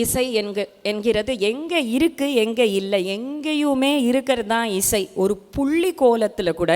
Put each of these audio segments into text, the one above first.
இசை என்கிறது எங்கே இருக்குது எங்கே இல்லை, எங்கேயுமே இருக்கிறது தான் இசை. ஒரு புள்ளி கோலத்தில் கூட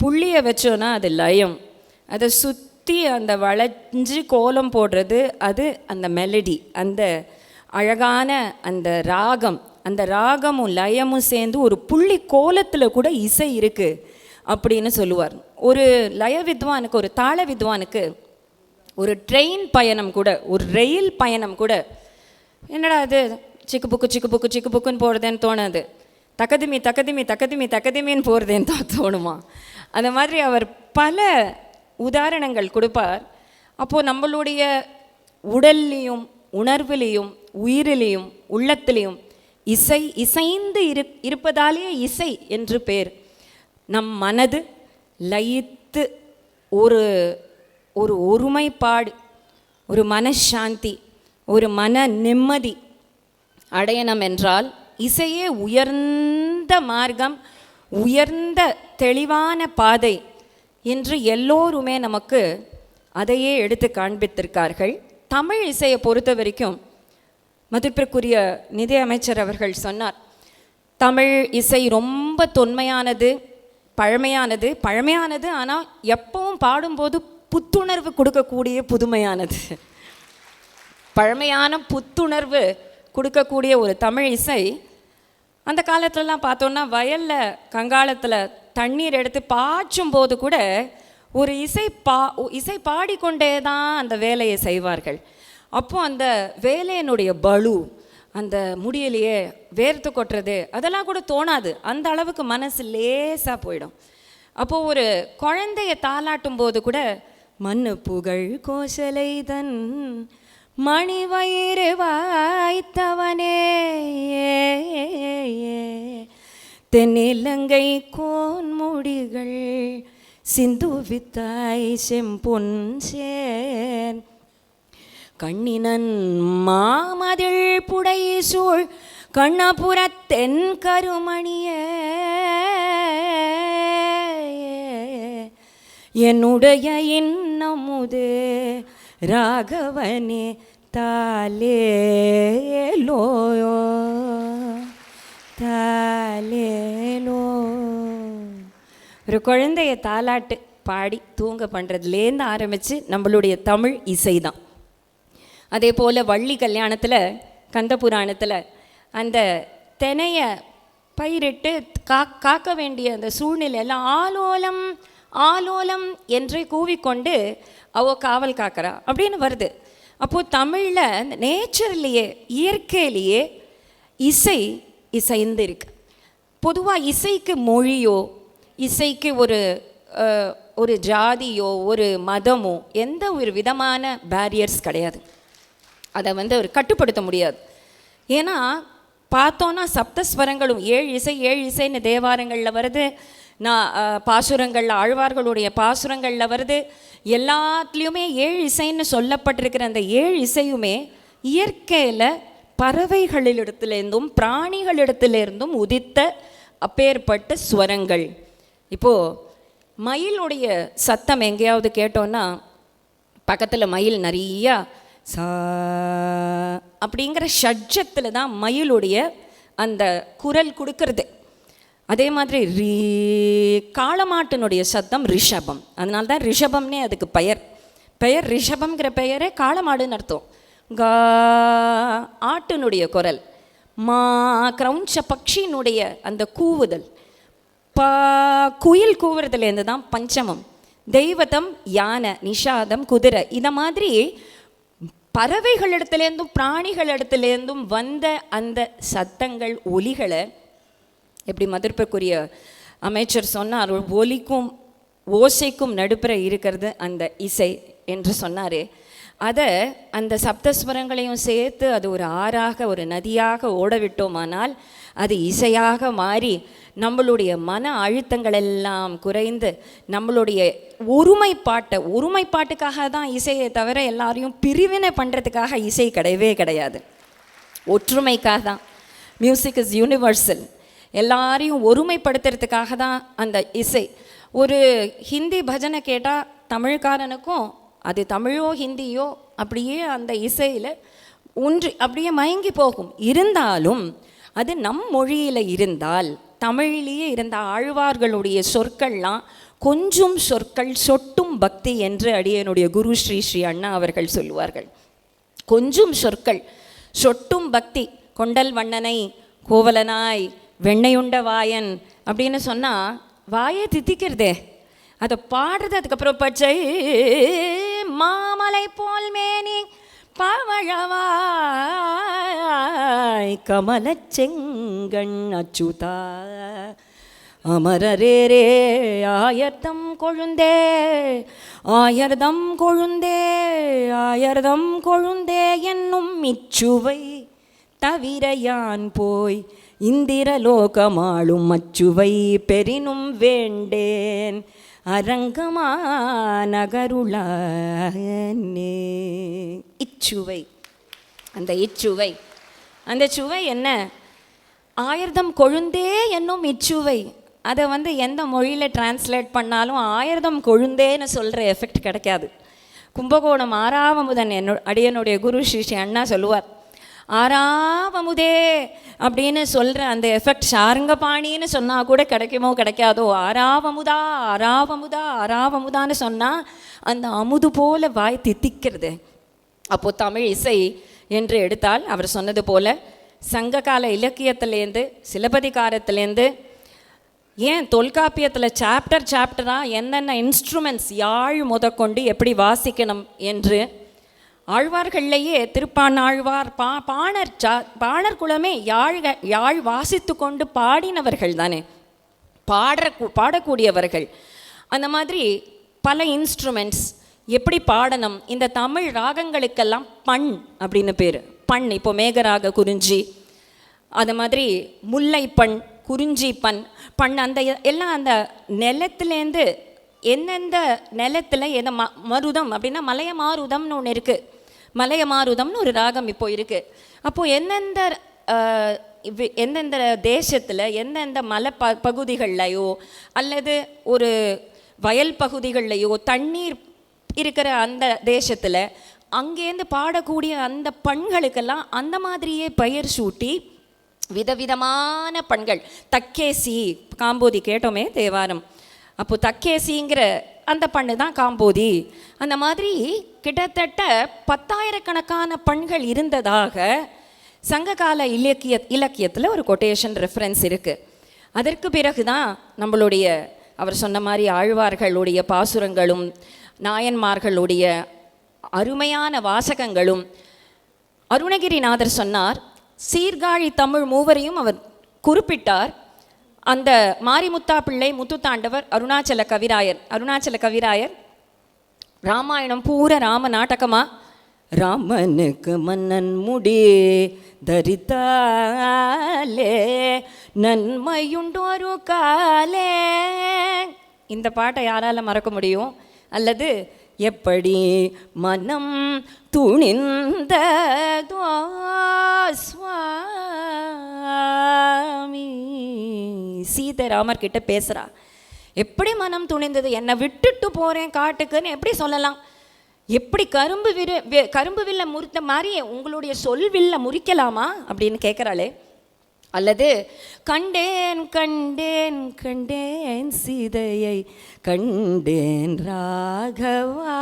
புள்ளியை வச்சோன்னா அது லயம், அதை சுற்றி அந்த வளைஞ்சு கோலம் போடுறது அது அந்த மெலடி, அந்த அழகான அந்த ராகம், அந்த ராகமும் லயமும் சேர்ந்து ஒரு புள்ளி கோலத்தில் கூட இசை இருக்குது அப்படின்னு சொல்லுவார். ஒரு லய வித்வானுக்கு, ஒரு தாள வித்வானுக்கு ஒரு ட்ரெயின் பயணம் கூட, ஒரு ரயில் பயணம் கூட என்னடா அது சிக்கு புக்குன்னு போகிறதேன்னு தோணாது, தக்கதிமி தக்கதிமி தக்கதிமி தக்கதிமின்னு போகிறதேன்னு தான் தோணுமா. அந்த மாதிரி அவர் பல உதாரணங்கள் கொடுப்பார். அப்போது நம்மளுடைய உடல்லையும் உணர்விலையும் உயிரிலையும் உள்ளத்திலையும் இசைந்து இருப்பதாலேயே இசை என்று பேர். நம் மனது லயித்து ஒரு ஒரு ஒருமைப்பாடு, ஒரு மனசாந்தி, ஒரு மன நிம்மதி அடையணும் என்றால் இசையே உயர்ந்த மார்க்கம், உயர்ந்த தெளிவான பாதை என்று எல்லோருமே நமக்கு அதையே எடுத்து காண்பித்திருக்கார்கள். தமிழ் இசையை பொறுத்த வரைக்கும் மதிப்பிற்குரிய நிதி அமைச்சர் அவர்கள் சொன்னார், தமிழ் இசை ரொம்ப தொன்மையானது, பழமையானது, ஆனால் எப்பவும் பாடும்போது புத்துணர்வு கொடுக்கக்கூடிய புதுமையானது. பழமையான புத்துணர்வு கொடுக்கக்கூடிய ஒரு தமிழ் இசை. அந்த காலத்துலலாம் பார்த்தோன்னா வயலில் கங்காளத்தில் தண்ணீர் எடுத்து பாய்ச்சும் போது கூட ஒரு இசை பாடிக்கொண்டே தான் அந்த வேலையை செய்வார்கள். அப்போது அந்த வேலையினுடைய பலு, அந்த முடியலையே வேர்த்து கொட்டுறது அதெல்லாம் கூட தோணாது, அந்த அளவுக்கு மனசு லேசாக போயிடும். அப்போது ஒரு குழந்தைய தாளாட்டும் போது கூட மண்ணு புகழ் கோசலை தன் மணி வயிறு வாய்த்தவனே தென்னிலங்கை கோன்முடிகள் சிந்துவித்தாய் செம்பொன் சேன் கண்ணினன் மாமதில் புடை சூழ் கண்ணபுரத்தென் கருமணியே என்னுடைய இன்னமுதே ராகவனே தாலேலோ தாலேலோ. ஒரு குழந்தைய தாலாட்டு பாடி தூங்க பண்ணுறதுலேருந்து ஆரம்பித்து நம்மளுடைய தமிழ் இசை தான். அதே போல் வள்ளி கல்யாணத்தில் கந்த புராணத்தில் அந்த தினையை பயிரிட்டு காக்க வேண்டிய அந்த சூழ்நிலையெல்லாம் ஆலோலம் ஆலோலம் என்றே கூவிக்கொண்டு அவ காவல் காக்கிறா அப்படின்னு வருது. அப்போது தமிழில் நேச்சர்லேயே இயற்கையிலேயே இசைந்து இருக்கு. பொதுவாக இசைக்கு மொழியோ இசைக்கு ஒரு ஜாதியோ ஒரு மதமோ எந்த ஒரு விதமான பேரியர்ஸ் கிடையாது. அதை ஒரு கட்டுப்படுத்த முடியாது. ஏன்னா பார்த்தோன்னா சப்தஸ்வரங்களும் 7 இசைன்னு தேவாரங்களில் வருது, பாசுரங்களில் ஆழ்வார்களுடைய பாசுரங்களில் வருது, எல்லாத்துலேயுமே 7 இசைன்னு சொல்லப்பட்டிருக்கிற அந்த 7 இசையுமே இயற்கையில் பறவைகளிடத்துலேருந்தும் பிராணிகளிடத்துலேருந்தும் உதித்த அப்பேற்பட்ட ஸ்வரங்கள். இப்போது மயிலுடைய சத்தம் எங்கேயாவது கேட்டோன்னா பக்கத்தில் மயில் நிறையா சா அப்படிங்கிற ஷட்ஜத்தில் தான் மயிலுடைய அந்த குரல் கொடுக்கறது. அதே மாதிரி காளமாட்டினுடைய சத்தம் ரிஷபம், அதனால தான் ரிஷபம்னே அதுக்கு பெயர் ரிஷபம்ங்கிற பெயரே காளமாடுன்னு அர்த்தம். ஆட்டினுடைய குரல், கிரௌஞ்ச பக்ஷியினுடைய அந்த கூவுதல், குயில் கூவுறதுலேருந்து தான் பஞ்சமம், தெய்வதம் யானை, நிஷாதம் குதிரை. இதை மாதிரி பறவைகளிடத்துலேருந்தும் பிராணிகளிடத்துலேருந்தும் வந்த அந்த சத்தங்கள் ஒலிகளை எப்படி மதிப்பிற்குரிய அமைச்சர் சொன்னார், ஒலிக்கும் ஓசைக்கும் நடுப்புற இருக்கிறது அந்த இசை என்று சொன்னார். அதை அந்த சப்தஸ்வரங்களையும் சேர்த்து அது ஒரு ஆறாக ஒரு நதியாக ஓட விட்டோமானால் அது இசையாக மாறி நம்மளுடைய மன அழுத்தங்கள் எல்லாம் குறைந்து நம்மளுடைய ஒருமைப்பாட்டுக்காக தான் இசையை தவிர எல்லாரையும் பிரிவினை பண்ணுறதுக்காக இசை கிடையாது. ஒற்றுமைக்காக தான். Music is universal. எல்லாரையும் ஒருமைப்படுத்துறதுக்காக தான் அந்த இசை. ஒரு ஹிந்தி பஜனை கேட்டால் தமிழ்காரனுக்கும் அது தமிழோ ஹிந்தியோ அப்படியே அந்த இசையில் ஒன்று அப்படியே மயங்கி போகும். இருந்தாலும் அது நம் மொழியில் இருந்தால், தமிழிலேயே இருந்த ஆழ்வார்களுடைய சொற்கள்லாம் கொஞ்சம் சொற்கள் சொட்டும் பக்தி என்று அடியனுடைய குரு ஸ்ரீ ஸ்ரீ அண்ணா அவர்கள் சொல்லுவார்கள். கொஞ்சம் சொற்கள் சொட்டும் பக்தி. கொண்டல் வண்ணனை கோவலனாய் வெண்ணையுண்ட வாயன் அப்படின்னு சொன்னால் வாயை தித்திக்கிறதே, அதை பாடுறது. அதுக்கப்புறம் பச்சை மாமலை போல் மேனி பாவழவாய் கமலச் செங்கண் அச்சுதா அமரரேரே ஆயர்தம் கொழுந்தே ஆயர்தம் கொழுந்தே ஆயர்தம் கொழுந்தே என்னும் இச்சுவை தவிர யான் போய் இந்திரலோகமாளும் அச்சுவை பெரினும் வேண்டேன் அரங்கமா நகருளானே. இச்சுவை, அந்த சுவை என்ன? ஆயிரதம் கொழுந்தே என்னும் இச்சுவை. அதை எந்த மொழியில் டிரான்ஸ்லேட் பண்ணாலும் ஆயிரதம் கொழுந்தேன்னு சொல்கிற எஃபெக்ட் கிடைக்காது. கும்பகோணம் ஆறாவமுதன் அடியனுடைய குரு ஸ்ரீ அண்ணா சொல்லுவார், ஆறாவமுதே அப்படின்னு சொல்கிற அந்த எஃபெக்ட் சாருங்கபாணின்னு சொன்னால் கூட கிடைக்குமோ கிடைக்காதோ, ஆறாவமுதா ஆறாவமுதா ஆறாவமுதான்னு சொன்னால் அந்த அமுது போல வாய் தித்திக்கிறது. அப்போது தமிழ் இசை என்று எடுத்தால் அவர் சொன்னது போல் சங்ககால இலக்கியத்திலேருந்து சிலப்பதிகாரத்திலேருந்து ஏன் தொல்காப்பியத்தில் சாப்டராக என்னென்ன இன்ஸ்ட்ருமெண்ட்ஸ் யாழ் முதற்கொண்டு எப்படி வாசிக்கணும் என்று ஆழ்வார்கள்லேயே திருப்பாணாழ்வார் பாணர் குலமே யாழ் வாசித்து கொண்டு பாடினவர்கள் தானே, பாடக்கூடியவர்கள். அந்த மாதிரி பல இன்ஸ்ட்ருமெண்ட்ஸ் எப்படி பாடணும். இந்த தமிழ் ராகங்களுக்கெல்லாம் பண் அப்படின்னு பேர். பண் இப்போ மேகராக குறிஞ்சி, அது மாதிரி முல்லை பண், குறிஞ்சி பண் அந்த எல்லாம் அந்த நிலத்துலேருந்து எந்தெந்த நிலத்தில் மருதம் அப்படின்னா மலையமாருதம்னு ஒன்று இருக்குது. மலையமாருதம்னு ஒரு ராகம் இப்போ இருக்குது. அப்போது எந்தெந்த தேசத்தில் எந்தெந்த மலை பகுதிகள்லையோ அல்லது ஒரு வயல் பகுதிகள்லையோ தண்ணீர் இருக்கிற அந்த தேசத்தில் அங்கேருந்து பாடக்கூடிய அந்த பண்களுக்கெல்லாம் அந்த மாதிரியே பெயர் சூட்டி விதவிதமான பண்கள். தக்கேசி, காம்போதி கேட்டோமே தேவாரம், அப்போது தக்கேசிங்கிற அந்த பண்ணு தான் காம்போதி. அந்த மாதிரி கிட்டத்தட்ட 10,000கணக்கான பண்கள் இருந்ததாக சங்ககால இலக்கியத்தில் ஒரு கொட்டேஷன் ரெஃபரன்ஸ் இருக்குது. அதற்கு பிறகு தான் நம்மளுடைய அவர் சொன்ன மாதிரி ஆழ்வார்களுடைய பாசுரங்களும் நாயன்மார்களுடைய அருமையான வாசகங்களும். அருணகிரிநாதர் சொன்னார், சீர்காழி தமிழ் மூவரையும் அவர் குறிப்பிட்டார். அந்த மாரிமுத்தா பிள்ளை, முத்துத்தாண்டவர், அருணாச்சல கவிராயர் ராமாயணம் பூரா ராம நாடகமா. ராமனுக்கு மன்னன் முடி தரித்தாலே நன்மையுண்டொரு காலே. இந்த பாட்டை யாரால மறக்க முடியும்? அல்லது எப்படி மனம் துணிந்ததோ சுவாமி. சீதை ராமர் கிட்ட பேசுகிறா, எப்படி மனம் துணிந்தது, என்னை விட்டுட்டு போகிறேன் காட்டுக்குன்னு எப்படி சொல்லலாம்? எப்படி கரும்பு வில்ல முறித்த மாதிரி உங்களுடைய சொல்வில்ல முறிக்கலாமா அப்படின்னு கேட்குறாளே. அல்லது கண்டேன் கண்டேன் கண்டேன் சீதையை கண்டேன் ராகவா.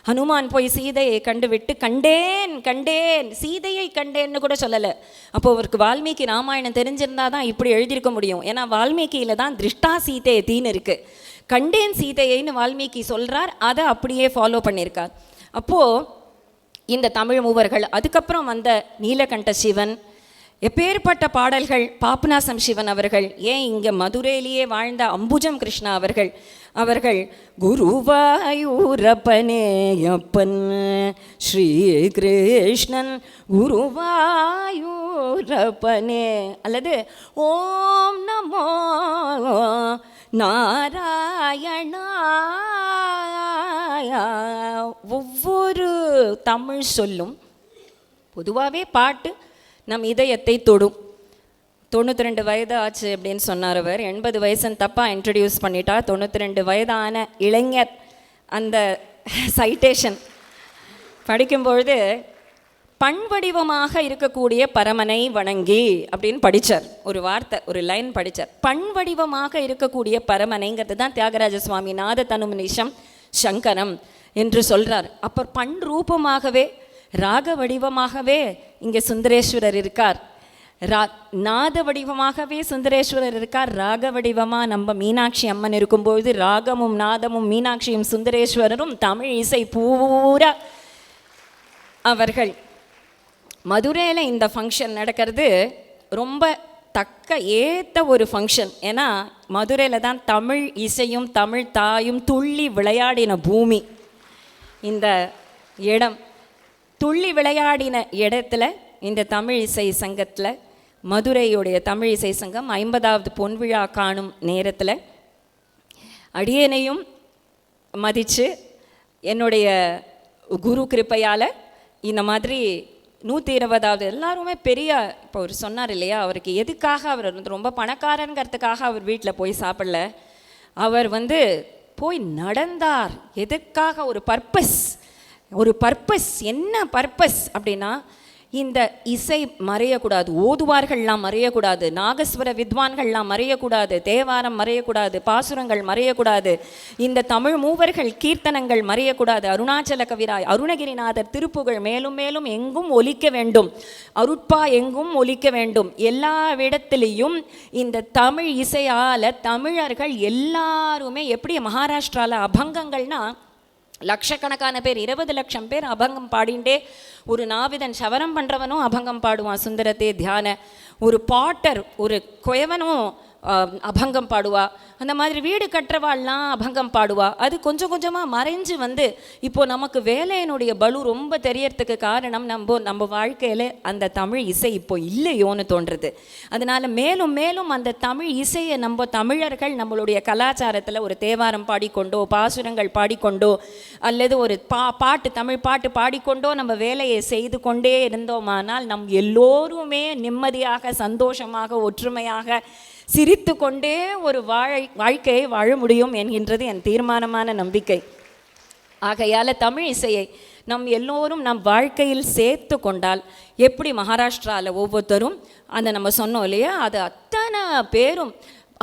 ஹனுமான் போய் சீதையை கண்டுவிட்டு கண்டேன் கண்டேன் சீதையை கண்டேன்னு கூட சொல்லலை. அப்போது அவருக்கு வால்மீகி ராமாயணம் தெரிஞ்சிருந்தா தான் இப்படி எழுதியிருக்க முடியும். ஏன்னா வால்மீகியில் தான் திருஷ்டா சீதை தீன்னு இருக்குது. கண்டேன் சீதையைன்னு வால்மீகி சொல்கிறார், அதை அப்படியே ஃபாலோ பண்ணியிருக்கார். அப்போது இந்த தமிழ் மூவர்கள், அதுக்கப்புறம் வந்த நீலகண்ட சிவன், எப்பேற்பட்ட பாடல்கள். பாபநாசம் சிவன் அவர்கள், ஏன் இங்கே மதுரையிலேயே வாழ்ந்த அம்புஜம் கிருஷ்ணா அவர்கள் குருவாயூரப்பனே அப்பன் ஸ்ரீ கிருஷ்ணன் குருவாயூரப்பனே. அல்லது ஓம் நமோ நாராயணா. ஒவ்வொரு தமிழ் சொல்லும் பொதுவாகவே பாட்டு நம் இதயத்தை தொடும். 92 வயது ஆச்சு அப்படின்னு சொன்னார் அவர். 80 வயசுன்னு தப்பாக இன்ட்ரடியூஸ் பண்ணிட்டார். 92 வயதான இளைஞர். அந்த சைட்டேஷன் படிக்கும்பொழுது பண் வடிவமாக இருக்கக்கூடிய பரமனை வணங்கி அப்படின்னு படித்தார். ஒரு வார்த்தை, ஒரு லைன் படித்தார். பண் வடிவமாக இருக்கக்கூடிய பரமனைங்கிறது தான் தியாகராஜ சுவாமி நாத தனுமனிஷம் சங்கரம் என்று சொல்கிறார். அப்போ பண் ரூபமாகவே ராக வடிவமாகவே இங்கே சுந்தரேஸ்வரர் இருக்கார். நாத வடிவமாகவே சுந்தரேஸ்வரர் இருக்கார். ராக வடிவமாக நம்ம மீனாட்சி அம்மன் இருக்கும்போது ராகமும் நாதமும் மீனாட்சியும் சுந்தரேஸ்வரரும் தமிழ் இசை பூரா அவர்கள். மதுரையில் இந்த ஃபங்க்ஷன் நடக்கிறது ரொம்ப தக்க ஏற்ற ஒரு ஃபங்க்ஷன். ஏன்னா மதுரையில் தான் தமிழ் இசையும் தமிழ் தாயும் துள்ளி விளையாடின பூமி. இந்த இடம் துள்ளி விளையாடின இடத்துல இந்த தமிழ் இசை சங்கத்தில், மதுரையுடைய தமிழ் இசை சங்கம் 50வது பொன்விழா காணும் நேரத்தில் அடியேனையும் மதித்து என்னுடைய குரு கிருப்பையால் இந்த மாதிரி 120வது எல்லாருமே பெரிய, இப்போ அவர் சொன்னார் இல்லையா, அவருக்கு எதுக்காக அவர் ரொம்ப பணக்காரங்கிறதுக்காக அவர் வீட்டில் போய் சாப்பிடல. அவர் போய் நடந்தார். எதுக்காக? ஒரு பர்பஸ். என்ன பர்பஸ் அப்படின்னா, இந்த இசை மறையக்கூடாது, ஓதுவார்கள்லாம் மறையக்கூடாது, நாகஸ்வர வித்வான்கள்லாம் மறையக்கூடாது, தேவாரம் மறையக்கூடாது, பாசுரங்கள் மறையக்கூடாது, இந்த தமிழ் மூவர்கள் கீர்த்தனங்கள் மறையக்கூடாது, அருணாச்சல கவிராய் அருணகிரிநாதர் திருப்புகழ் மேலும் மேலும் எங்கும் ஒலிக்க வேண்டும், அருட்பா எங்கும் ஒலிக்க வேண்டும். எல்லா இடத்துலையும் இந்த தமிழ் இசையால் தமிழர்கள் எல்லாருமே, எப்படி மகாராஷ்டிராவில் அபங்கங்கள்னா லட்சக்கணக்கான பேர், 20 லட்சம் பேர் அபங்கம் பாடிண்டே, ஒரு நாவிதன் சவரம் பண்ணுறவனும் அபங்கம் பாடுவான் சுந்தரத்தே தியான, ஒரு பாட்டர் ஒரு குயவனும் அபங்கம் பாடுவா, அந்த மாதிரி வீடு கட்டுறவாள்லாம் அபங்கம் பாடுவா. அது கொஞ்சம் கொஞ்சமாக மறைஞ்சு இப்போது நமக்கு வேலையினுடைய பலு ரொம்ப தெரியறதுக்கு காரணம் நம்ம வாழ்க்கையில் அந்த தமிழ் இசை இப்போ இல்லையோன்னு தோன்றுறது. அதனால் மேலும் மேலும் அந்த தமிழ் இசையை நம்ம தமிழர்கள் நம்மளுடைய கலாச்சாரத்தில் ஒரு தேவாரம் பாடிக்கொண்டோ, பாசுரங்கள் பாடிக்கொண்டோ, அல்லது ஒரு பாட்டு தமிழ் பாட்டு பாடிக்கொண்டோ நம்ம வேலையை செய்து கொண்டே இருந்தோமானால் நம் எல்லோருமே நிம்மதியாக, சந்தோஷமாக, ஒற்றுமையாக, சிரித்து கொண்டே ஒரு வாழ்க்கையை வாழ முடியும் என்கின்றது என் தீர்மானமான நம்பிக்கை. ஆகையால் தமிழ் இசையை நம் எல்லோரும் நம் வாழ்க்கையில் சேர்த்து கொண்டால், எப்படி மகாராஷ்டிராவில் ஒவ்வொருத்தரும் அந்த நம்ம சொன்னோம் இல்லையா, அது அத்தனை பேரும்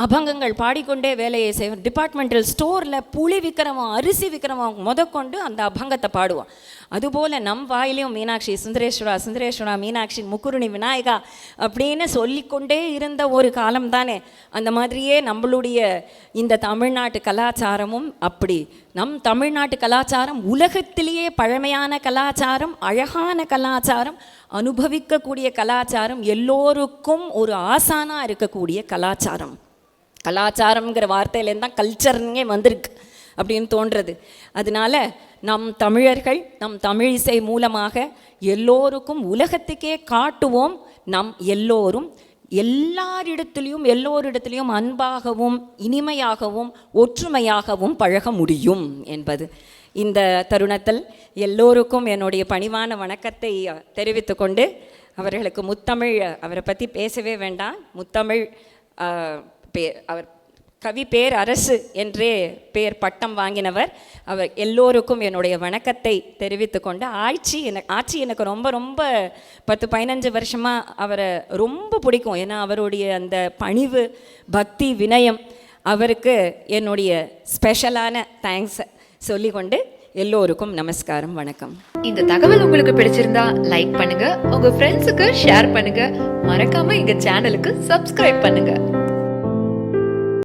அபங்கங்கள் பாடிக்கொண்டே வேலையை செய்வோம். டிபார்ட்மெண்டல் ஸ்டோரில் புளி விற்கிறவன், அரிசி விற்கிறவன் முதற்கொண்டு அந்த அபங்கத்தை பாடுவான். அதுபோல் நம் வாயிலையும் மீனாட்சி சுந்தரேஸ்வரா மீனாட்சி முக்குருணி விநாயகா அப்படின்னு சொல்லிக்கொண்டே இருந்த ஒரு காலம் தானே. அந்த மாதிரியே நம்மளுடைய இந்த தமிழ்நாட்டு கலாச்சாரமும் அப்படி. நம் தமிழ்நாட்டு கலாச்சாரம் உலகத்திலேயே பழமையான கலாச்சாரம், அழகான கலாச்சாரம், அனுபவிக்கக்கூடிய கலாச்சாரம், எல்லோருக்கும் ஒரு ஆசானாக இருக்கக்கூடிய கலாச்சாரம். கலாச்சாரம்ங்கிற வார்த்தையிலேருந்து தான் கல்ச்சர்னே வந்திருக்கு அப்படின்னு தோன்றுறது. அதனால நம் தமிழர்கள் நம் தமிழ் இசை மூலமாக எல்லோருக்கும் உலகத்துக்கே காட்டுவோம், நம் எல்லோரும் எல்லோரிடத்திலையும் அன்பாகவும் இனிமையாகவும் ஒற்றுமையாகவும் பழக முடியும் என்பது. இந்த தருணத்தில் எல்லோருக்கும் என்னுடைய பணிவான வணக்கத்தை தெரிவித்து கொண்டு, அவர்களுக்கு முத்தமிழ், அவரை பற்றி பேசவே வேண்டாம், முத்தமிழ் அவர் கவி பேர் அரசு என்றே பேர் பட்டம் வாங்கினவர். அவர் எல்லோருக்கும் என்னுடைய வணக்கத்தை தெரிவித்து கொண்டு, ஆட்சி எனக்கு ரொம்ப ரொம்ப 10-15 வருஷமாக அவரை ரொம்ப பிடிக்கும். ஏன்னா அவருடைய அந்த பணிவு, பக்தி, வினயம், அவருக்கு என்னுடைய ஸ்பெஷலான தேங்க்ஸ் சொல்லிக்கொண்டு எல்லோருக்கும் நமஸ்காரம், வணக்கம். இந்த தகவல் உங்களுக்கு பிடிச்சிருந்தா லைக் பண்ணுங்க, உங்க ஃப்ரெண்ட்ஸுக்கு ஷேர் பண்ணுங்க, மறக்காம எங்க சேனலுக்கு சப்ஸ்கிரைப் பண்ணுங்க.